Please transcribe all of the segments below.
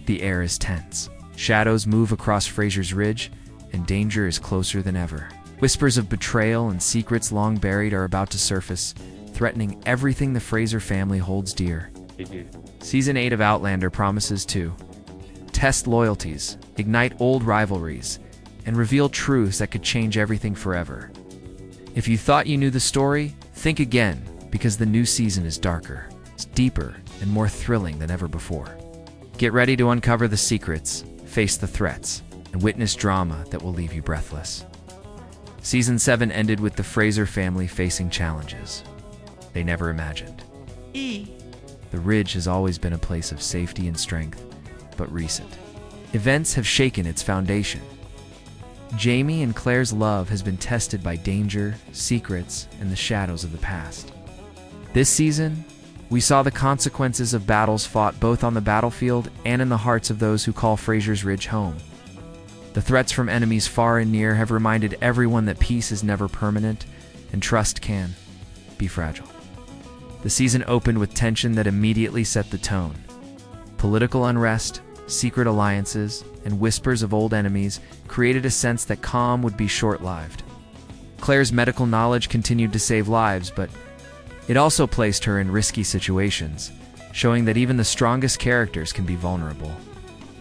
The air is tense. Shadows move across Fraser's Ridge, and danger is closer than ever. Whispers of betrayal and secrets long buried are about to surface, threatening everything the Fraser family holds dear. Season 8 of Outlander promises to test loyalties, ignite old rivalries, and reveal truths that could change everything forever. If you thought you knew the story, think again, because the new season is darker, it's deeper, and more thrilling than ever before. Get ready to uncover the secrets, face the threats, and witness drama that will leave you breathless. Season 7 ended with the Fraser family facing challenges they never imagined. The Ridge has always been a place of safety and strength, but recent events have shaken its foundation. Jamie and Claire's love has been tested by danger, secrets, and the shadows of the past. This season, we saw the consequences of battles fought both on the battlefield and in the hearts of those who call Fraser's Ridge home. The threats from enemies far and near have reminded everyone that peace is never permanent and trust can be fragile. The season opened with tension that immediately set the tone. Political unrest, secret alliances, and whispers of old enemies created a sense that calm would be short-lived. Claire's medical knowledge continued to save lives, but it also placed her in risky situations, showing that even the strongest characters can be vulnerable.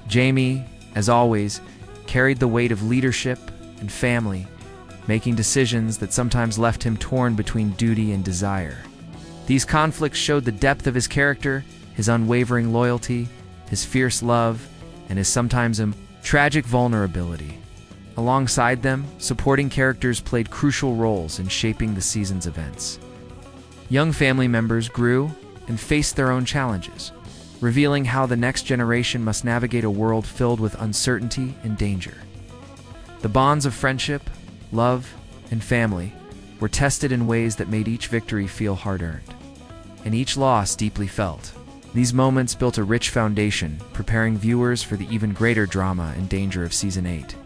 Jamie, as always, carried the weight of leadership and family, making decisions that sometimes left him torn between duty and desire. These conflicts showed the depth of his character, his unwavering loyalty, his fierce love, and his sometimes tragic vulnerability. Alongside them, supporting characters played crucial roles in shaping the season's events. Young family members grew and faced their own challenges, revealing how the next generation must navigate a world filled with uncertainty and danger. The bonds of friendship, love, and family were tested in ways that made each victory feel hard-earned, and each loss deeply felt. These moments built a rich foundation, preparing viewers for the even greater drama and danger of Season 8.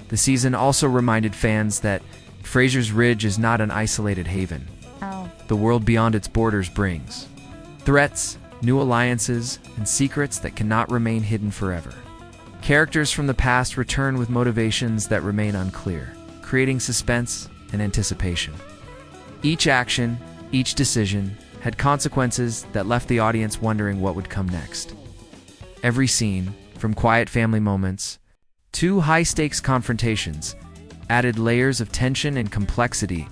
The season also reminded fans that Fraser's Ridge is not an isolated haven. The world beyond its borders brings threats, new alliances, and secrets that cannot remain hidden forever. Characters from the past return with motivations that remain unclear, creating suspense and anticipation. Each action, each decision, had consequences that left the audience wondering what would come next. Every scene, from quiet family moments to high-stakes confrontations, added layers of tension and complexity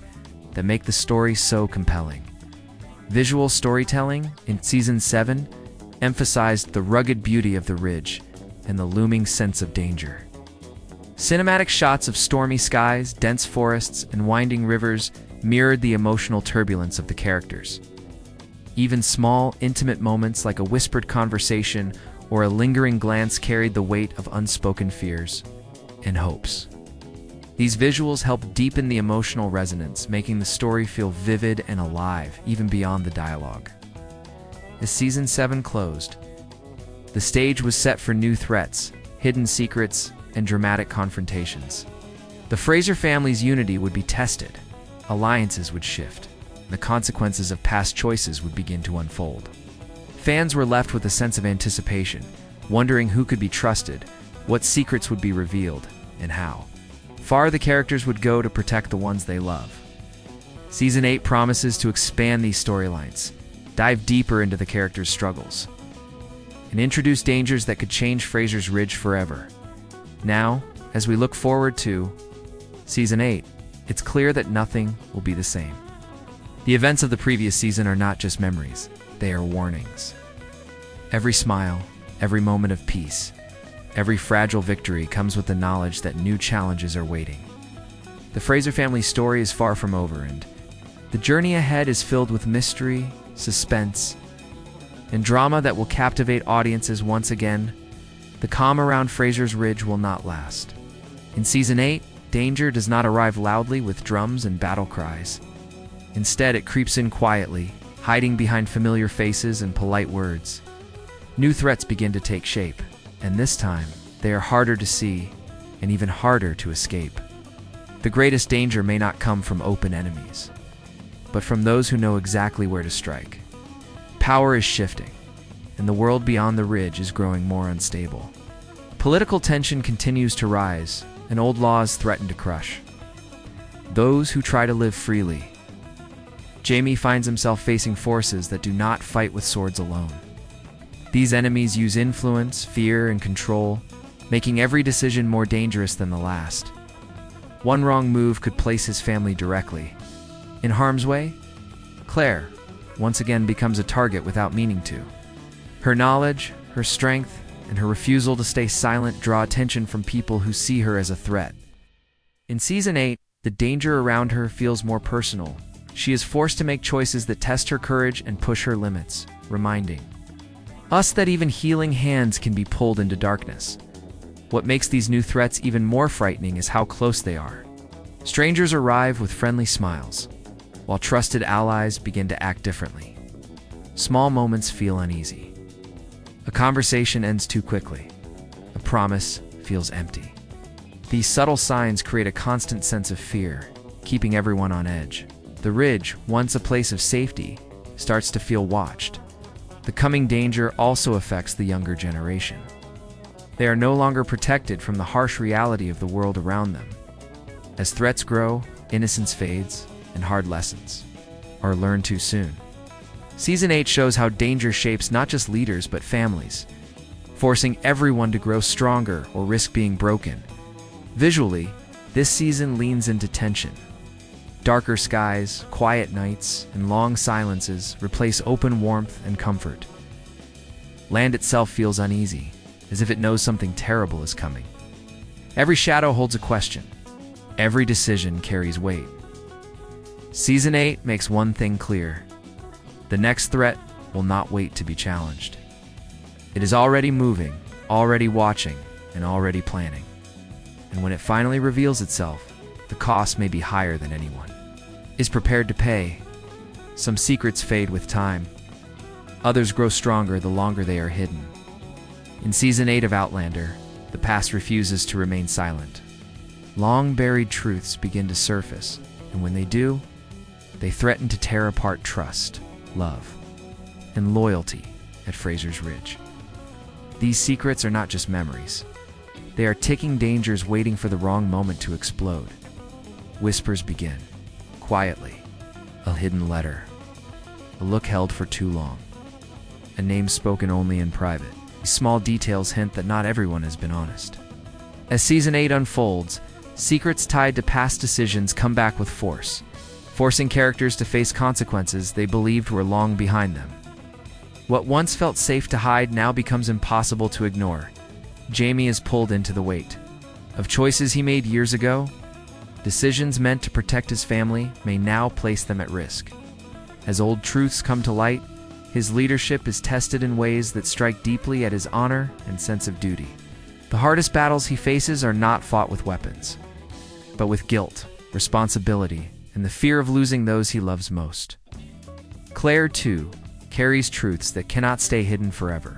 that make the story so compelling. Visual storytelling in Season 7 emphasized the rugged beauty of the Ridge and the looming sense of danger. Cinematic shots of stormy skies, dense forests, and winding rivers mirrored the emotional turbulence of the characters. Even small, intimate moments like a whispered conversation or a lingering glance carried the weight of unspoken fears and hopes. These visuals helped deepen the emotional resonance, making the story feel vivid and alive, even beyond the dialogue. As Season 7 closed, the stage was set for new threats, hidden secrets, and dramatic confrontations. The Fraser family's unity would be tested, alliances would shift, and the consequences of past choices would begin to unfold. Fans were left with a sense of anticipation, wondering who could be trusted, what secrets would be revealed, and how far the characters would go to protect the ones they love. Season 8 promises to expand these storylines, dive deeper into the characters' struggles, and introduce dangers that could change Fraser's Ridge forever. Now, as we look forward to Season 8, it's clear that nothing will be the same. The events of the previous season are not just memories, they are warnings. Every smile, every moment of peace, every fragile victory comes with the knowledge that new challenges are waiting. The Fraser family's story is far from over, and the journey ahead is filled with mystery, suspense, and drama that will captivate audiences once again. The calm around Fraser's Ridge will not last. In Season 8, danger does not arrive loudly with drums and battle cries. Instead, it creeps in quietly, hiding behind familiar faces and polite words. New threats begin to take shape, and this time, they are harder to see and even harder to escape. The greatest danger may not come from open enemies, but from those who know exactly where to strike. Power is shifting, and the world beyond the ridge is growing more unstable. Political tension continues to rise, and old laws threaten to crush those who try to live freely. Jamie finds himself facing forces that do not fight with swords alone. These enemies use influence, fear, and control, making every decision more dangerous than the last. One wrong move could place his family directly in harm's way. Claire once again becomes a target without meaning to. Her knowledge, her strength, and her refusal to stay silent draw attention from people who see her as a threat. In Season 8, the danger around her feels more personal. She is forced to make choices that test her courage and push her limits, reminding us that even healing hands can be pulled into darkness. What makes these new threats even more frightening is how close they are. Strangers arrive with friendly smiles, while trusted allies begin to act differently. Small moments feel uneasy. A conversation ends too quickly. A promise feels empty. These subtle signs create a constant sense of fear, keeping everyone on edge. The ridge, once a place of safety, starts to feel watched. The coming danger also affects the younger generation. They are no longer protected from the harsh reality of the world around them. As threats grow, innocence fades, and hard lessons are learned too soon. Season 8 shows how danger shapes not just leaders but families, forcing everyone to grow stronger or risk being broken. Visually, this season leans into tension. Darker skies, quiet nights, and long silences replace open warmth and comfort. Land itself feels uneasy, as if it knows something terrible is coming. Every shadow holds a question. Every decision carries weight. Season 8 makes one thing clear. The next threat will not wait to be challenged. It is already moving, already watching, and already planning. And when it finally reveals itself, the cost may be higher than anyone is prepared to pay. Some secrets fade with time. Others grow stronger the longer they are hidden. In Season 8 of Outlander, the past refuses to remain silent. Long-buried truths begin to surface, and when they do, they threaten to tear apart trust, love, and loyalty at Fraser's Ridge. These secrets are not just memories. They are ticking dangers waiting for the wrong moment to explode. Whispers begin, quietly. A hidden letter. A look held for too long. A name spoken only in private. These small details hint that not everyone has been honest. As Season 8 unfolds, secrets tied to past decisions come back with force, forcing characters to face consequences they believed were long behind them. What once felt safe to hide now becomes impossible to ignore. Jamie is pulled into the weight of choices he made years ago. Decisions meant to protect his family may now place them at risk. As old truths come to light, his leadership is tested in ways that strike deeply at his honor and sense of duty. The hardest battles he faces are not fought with weapons, but with guilt, responsibility, and the fear of losing those he loves most. Claire, too, carries truths that cannot stay hidden forever.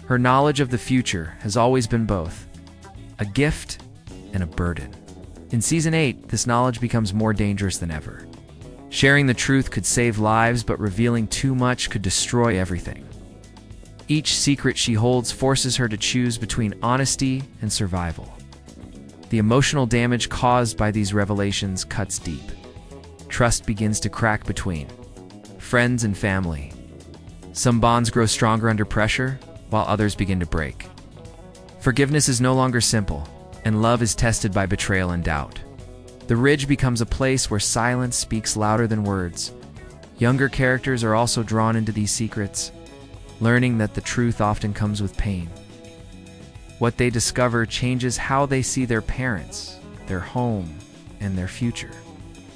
Her knowledge of the future has always been both a gift and a burden. In Season 8, this knowledge becomes more dangerous than ever. Sharing the truth could save lives, but revealing too much could destroy everything. Each secret she holds forces her to choose between honesty and survival. The emotional damage caused by these revelations cuts deep. Trust begins to crack between friends and family. Some bonds grow stronger under pressure, while others begin to break. Forgiveness is no longer simple, and love is tested by betrayal and doubt. The Ridge becomes a place where silence speaks louder than words. Younger characters are also drawn into these secrets, learning that the truth often comes with pain. What they discover changes how they see their parents, their home, and their future.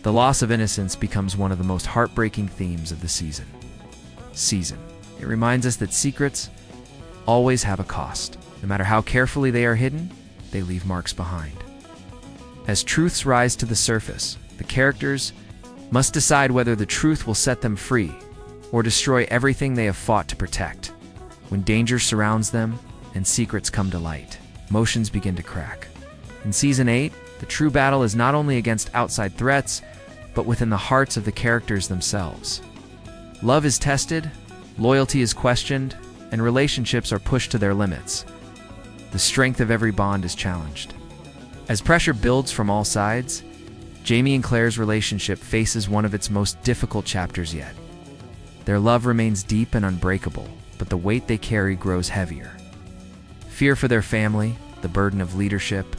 The loss of innocence becomes one of the most heartbreaking themes of the season. It reminds us that secrets always have a cost. No matter how carefully they are hidden, they leave marks behind. As truths rise to the surface, the characters must decide whether the truth will set them free or destroy everything they have fought to protect. When danger surrounds them and secrets come to light, emotions begin to crack. In Season 8, the true battle is not only against outside threats, but within the hearts of the characters themselves. Love is tested, loyalty is questioned, and relationships are pushed to their limits. The strength of every bond is challenged. As pressure builds from all sides, Jamie and Claire's relationship faces one of its most difficult chapters yet. Their love remains deep and unbreakable, but the weight they carry grows heavier. Fear for their family, the burden of leadership,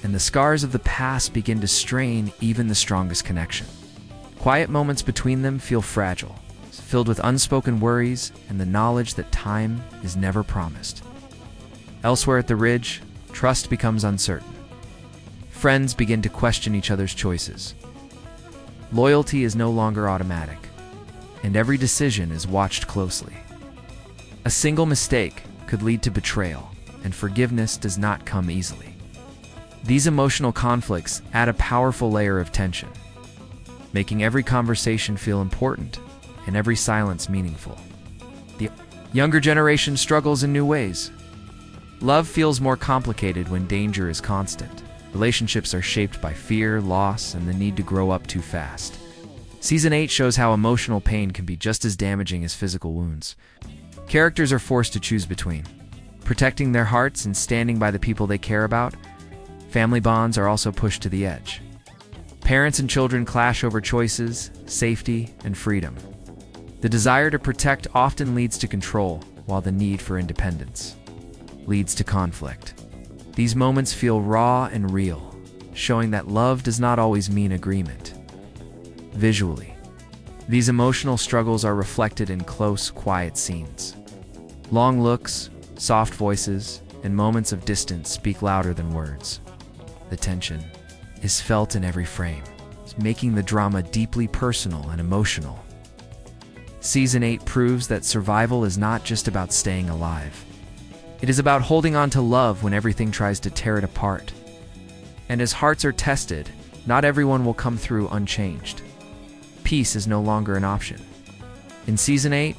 and the scars of the past begin to strain even the strongest connection. Quiet moments between them feel fragile, filled with unspoken worries and the knowledge that time is never promised. Elsewhere at the Ridge, trust becomes uncertain. Friends begin to question each other's choices. Loyalty is no longer automatic, and every decision is watched closely. A single mistake could lead to betrayal, and forgiveness does not come easily. These emotional conflicts add a powerful layer of tension, making every conversation feel important and every silence meaningful. The younger generation struggles in new ways. Love feels more complicated when danger is constant. Relationships are shaped by fear, loss, and the need to grow up too fast. Season 8 shows how emotional pain can be just as damaging as physical wounds. Characters are forced to choose between protecting their hearts and standing by the people they care about. Family bonds are also pushed to the edge. Parents and children clash over choices, safety, and freedom. The desire to protect often leads to control, while the need for independence leads to conflict. These moments feel raw and real, showing that love does not always mean agreement. Visually, these emotional struggles are reflected in close, quiet scenes. Long looks, soft voices, and moments of distance speak louder than words. The tension is felt in every frame, making the drama deeply personal and emotional. Season 8 proves that survival is not just about staying alive. It is about holding on to love when everything tries to tear it apart. And as hearts are tested, not everyone will come through unchanged. Peace is no longer an option. In Season 8,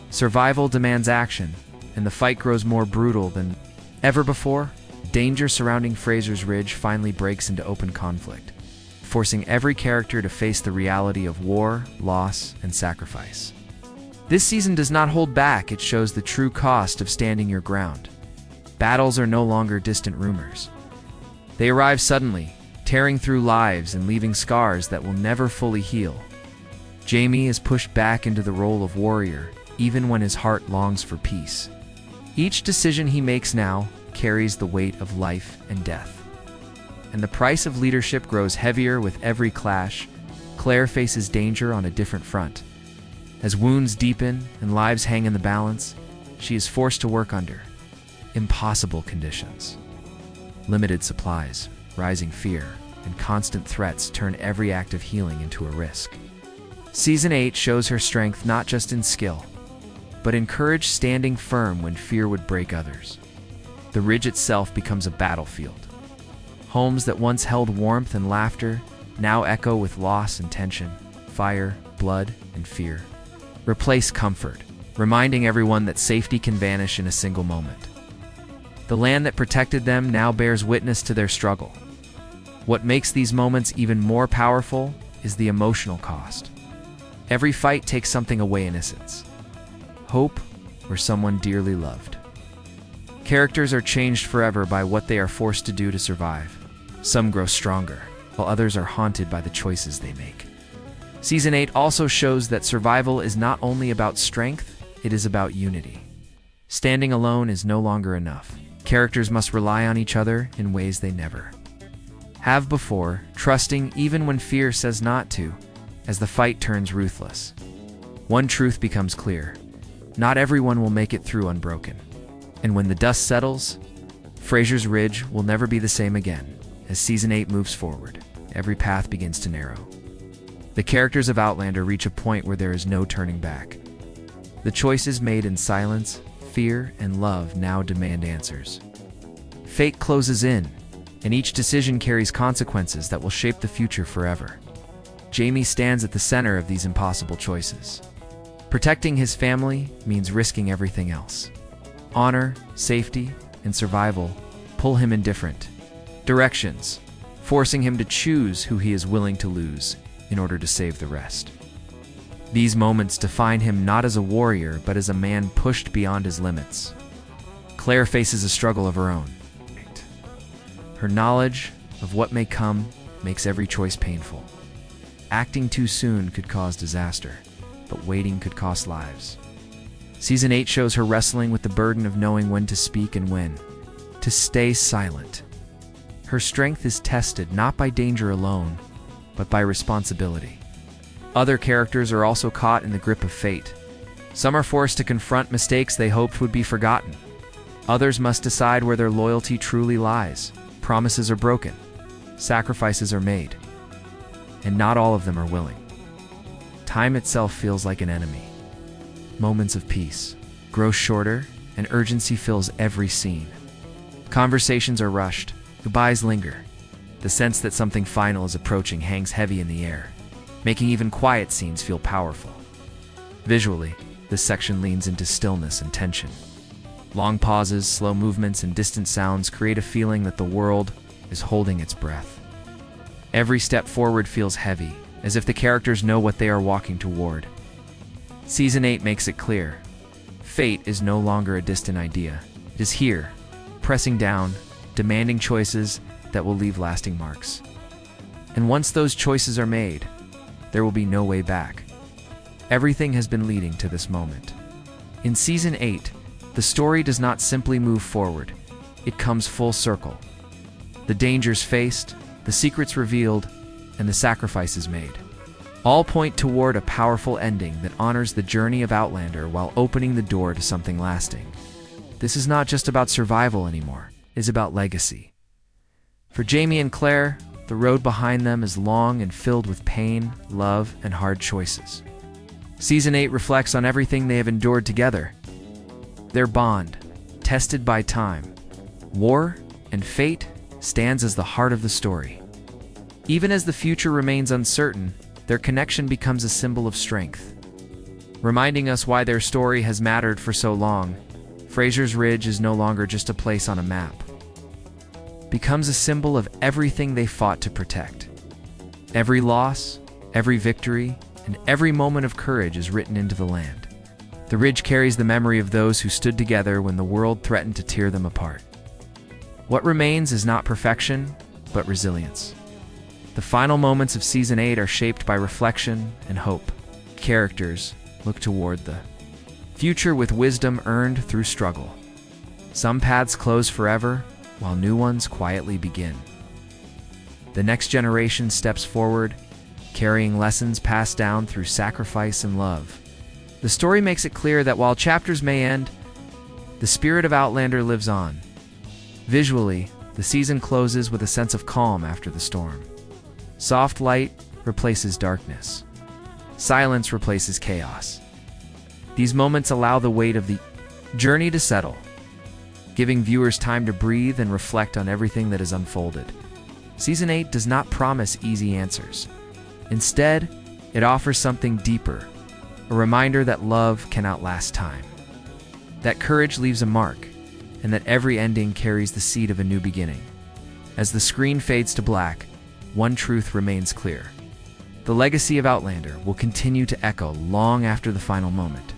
survival demands action, and the fight grows more brutal than ever before. Danger surrounding Fraser's Ridge finally breaks into open conflict, forcing every character to face the reality of war, loss, and sacrifice. This season does not hold back, it shows the true cost of standing your ground. Battles are no longer distant rumors. They arrive suddenly, tearing through lives and leaving scars that will never fully heal. Jamie is pushed back into the role of warrior, even when his heart longs for peace. Each decision he makes now carries the weight of life and death. And the price of leadership grows heavier with every clash. Claire faces danger on a different front. As wounds deepen and lives hang in the balance, she is forced to work under impossible conditions. Limited supplies, rising fear, and constant threats turn every act of healing into a risk. Season 8 shows her strength not just in skill, but in courage, standing firm when fear would break others. The Ridge itself becomes a battlefield. Homes that once held warmth and laughter now echo with loss and tension, fire, blood, and fear. Replace comfort, reminding everyone that safety can vanish in a single moment. The land that protected them now bears witness to their struggle. What makes these moments even more powerful is the emotional cost. Every fight takes something away: innocence, hope, or someone dearly loved. Characters are changed forever by what they are forced to do to survive. Some grow stronger, while others are haunted by the choices they make. Season 8 also shows that survival is not only about strength, it is about unity. Standing alone is no longer enough. Characters must rely on each other in ways they never have before, trusting even when fear says not to, as the fight turns ruthless. One truth becomes clear: not everyone will make it through unbroken. And when the dust settles, Fraser's Ridge will never be the same again. As Season 8 moves forward, every path begins to narrow. The characters of Outlander reach a point where there is no turning back. The choices made in silence, fear, and love now demand answers. Fate closes in, and each decision carries consequences that will shape the future forever. Jamie stands at the center of these impossible choices. Protecting his family means risking everything else. Honor, safety, and survival pull him in different directions, forcing him to choose who he is willing to lose in order to save the rest. These moments define him not as a warrior, but as a man pushed beyond his limits. Claire faces a struggle of her own. Her knowledge of what may come makes every choice painful. Acting too soon could cause disaster, but waiting could cost lives. Season 8 shows her wrestling with the burden of knowing when to speak and when to stay silent. Her strength is tested not by danger alone, but by responsibility. Other characters are also caught in the grip of fate. Some are forced to confront mistakes they hoped would be forgotten. Others must decide where their loyalty truly lies. Promises are broken. Sacrifices are made. And not all of them are willing. Time itself feels like an enemy. Moments of peace grow shorter, and urgency fills every scene. Conversations are rushed. Goodbyes linger. The sense that something final is approaching hangs heavy in the air, making even quiet scenes feel powerful. Visually, this section leans into stillness and tension. Long pauses, slow movements, and distant sounds create a feeling that the world is holding its breath. Every step forward feels heavy, as if the characters know what they are walking toward. Season 8 makes it clear. Fate is no longer a distant idea. It is here, pressing down, demanding choices that will leave lasting marks. And once those choices are made, there will be no way back. Everything has been leading to this moment. In Season 8, the story does not simply move forward, it comes full circle. The dangers faced, the secrets revealed, and the sacrifices made all point toward a powerful ending that honors the journey of Outlander while opening the door to something lasting. This is not just about survival anymore, it is about legacy. For Jamie and Claire, the road behind them is long and filled with pain, love, and hard choices. Season 8 reflects on everything they have endured together. Their bond, tested by time, war, and fate, stands as the heart of the story. Even as the future remains uncertain, their connection becomes a symbol of strength. Reminding us why their story has mattered for so long, Fraser's Ridge is no longer just a place on a map. It becomes a symbol of everything they fought to protect. Every loss, every victory, and every moment of courage is written into the land. The ridge carries the memory of those who stood together when the world threatened to tear them apart. What remains is not perfection, but resilience. The final moments of Season 8 are shaped by reflection and hope. Characters look toward the future with wisdom earned through struggle. Some paths close forever, while new ones quietly begin. The next generation steps forward, carrying lessons passed down through sacrifice and love. The story makes it clear that while chapters may end, the spirit of Outlander lives on. Visually, the season closes with a sense of calm after the storm. Soft light replaces darkness. Silence replaces chaos. These moments allow the weight of the journey to settle, giving viewers time to breathe and reflect on everything that has unfolded. Season 8 does not promise easy answers. Instead, it offers something deeper, a reminder that love can outlast time, that courage leaves a mark, and that every ending carries the seed of a new beginning. As the screen fades to black, one truth remains clear. The legacy of Outlander will continue to echo long after the final moment.